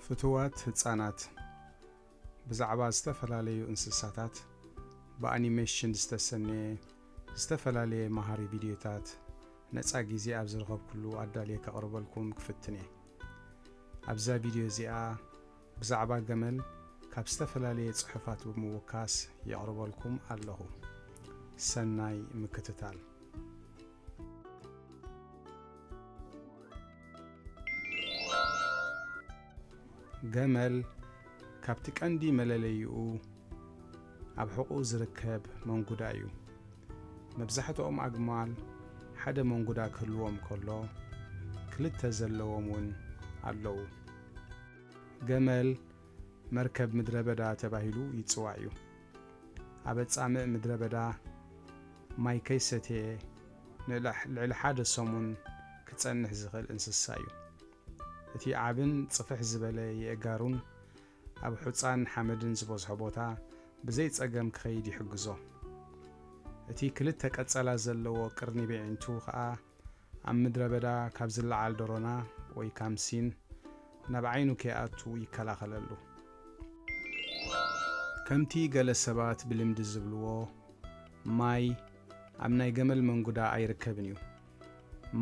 ፍትዋት ህፃናት ብዛዕባ ዝተፈላለዩ እንስሳታት በአኒሜሽን ዝተሰነየ ዝተፈላለዩ መሃሪ ቪድዮታት ነፃ ጊዜ ኣብ ዝረኸብኩሉ ኣዳልየ ከቕርበልኩም ክፍትነ ኣብዛ ቪድዮ እዚኣ ብዛዕባ ገመል ካብ ዝተፈላለዩ ጽሑፋት ብምውካስ የቕርበልኩም ኣለኹ ሰናይ ምክትታል ገመል ካብቲ ቀንዲ መለለይኡ ኣብ ሕቁ ዝርከብ መንጉዳ እዩ መብዛሕትኦም ኣግማል ሓደ መንጉዳ ክህልዎም ከሎ ክልተ ዘለዎም ውን ኣለዉ ገመል መርከብ ምድረበዳ ተባሂሉ ይጽዋዕ እዩ ኣብ ጻምእ ምድረበዳ ማይ ከይሰተየ ልዕሊ ሓደ ሰሙን ክጸንሕ ዝኽእል እንስሳ እዩ እቲ ዓብን ጽፍሕ ዝበለ የእጋሩን ኣብ ሕፃን ሓመድን ዝበዝሖ ቦታ ብዘይ ጸገም ክኸይድ ይሕግዞ እቲ ክልተ ቀጸላ ዘለዎ ቅርኒ ቤዒንቱ ኸዓ ኣብ ምድረበዳ ካብ ዝለዓል ደሮና ወይ ካምሲን ናብ ዓይኑ ከይኣቱ ይከላኸለሉ ከምቲ ገለ ሰባት ብልምዲ ዝብልዎ ማይ ኣብ ናይ ገመል መንጉዳ ኣይርከብን እዩ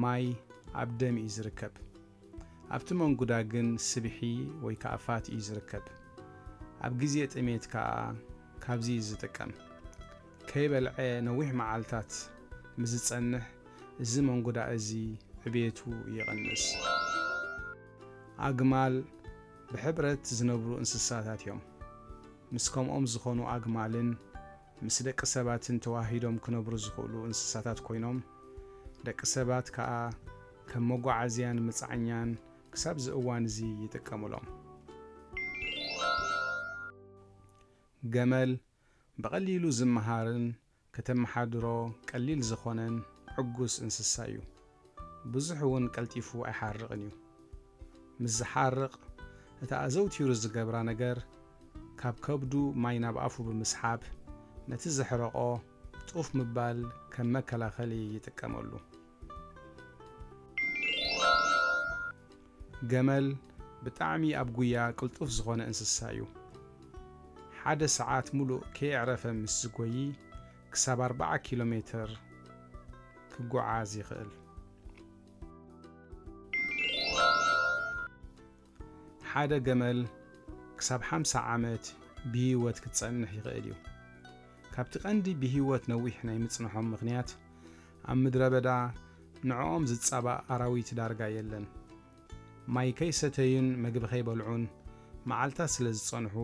ማይ ኣብ ደም እዩ ዝርከብ ኣብቲ መንጉዳ ግን ስብሒ ወይ ከኣፋት እዩ ዝርከብ ኣብ ግዜ ጥሜት ከዓ ካብዚ ዝጥቀም ከይበልዐ ነዊሕ መዓልታት ምዝጸንሕ እዚ መንጉዳ እዚ ዕቤቱ ይቕንስ ኣግማል ብሕብረት ዝነብሩ እንስሳታት እዮም ምስ ከምኦም ዝኾኑ ኣግማልን ምስ ደቂ ሰባትን ተዋሂዶም ክነብሩ ዝኽእሉ እንስሳታት ኮይኖም ደቂ ሰባት ከዓ ከም መጓዓዝያን መጻዓኛን ክሳብ ዝእዋን እዚ ይጥቀሙሎም ገመል በቐሊሉ ዝመሃርን ከተመሓድሮ ቀሊል ዝኾነን ዕጉስ እንስሳ እዩ ብዙሕ እውን ቀልጢፉ ኣይሓርቕን እዩ ምስ ዝሓርቕ እታ ኣዘውቲሩ ዝገብራ ነገር ካብ ከብዱ ማይ ናብ ኣፉ ብምስሓብ ነቲ ዘሕረቆ ጡፍ ምባል ከም መከላኸሊ ይጥቀመሉ ገመል ብጣዕሚ ኣብ ጉያ ቅልጡፍ ዝኾነ እንስሳ እዩ ሓደ ሰዓት ሙሉእ ከይዕረፈ ምስ ዝጎይ ክሳብ 40 ኪሎ ሜትር ክጓዓዝ ይኽእል ሓደ ገመል ክሳብ 50 ዓመት ብህይወት ክጸንሕ ይኽእል እዩ ካብቲ ቀንዲ ብህይወት ነዊሕ ናይ ምጽንሖም ምኽንያት ኣብ ምድረበዳ ንዕኦም ዝጻባእ ኣራዊት ዳርጋ የለን ማይ ከይሰተዩን መግቢ ከይበልዑን መዓልታት ስለ ዝጸንሑ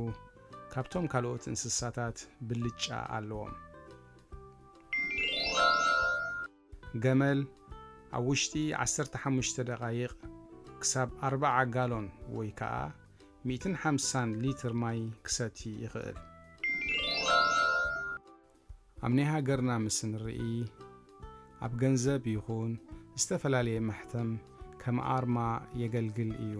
ካብቶም ካልኦት እንስሳታት ብልጫ ኣለዎም ገመል ኣብ ውሽጢ 15 ደቓይቕ ክሳብ 40 ጋሎን ወይ ከዓ 150 ሊትር ማይ ክሰቲ ይኽእል ኣብ ናይ ሃገርና ምስ ንርኢ ኣብ ገንዘብ ይኹን ዝተፈላለየ ማሕተም ከም ኣርማ የገልግል እዩ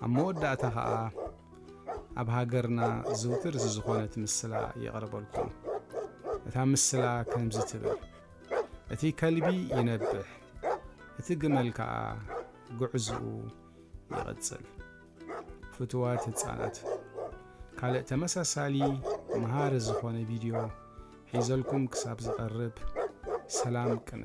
ኣብ መወዳእታ ኸዓ ኣብ ሃገርና ዝውትር ዝኾነት ምስላ የቕርበልኩም እታ ምስላ ከምዚ ትብል እቲ ከልቢ ይነብሕ እቲ ግመል ከዓ ጉዕዝኡ ይቕጽል ፍትዋት ህፃናት ካልእ ተመሳሳሊ መሃሪ ዝኾነ ቪድዮ ሒዘልኩም ክሳብ ዝቐርብ ሰላም ቅነ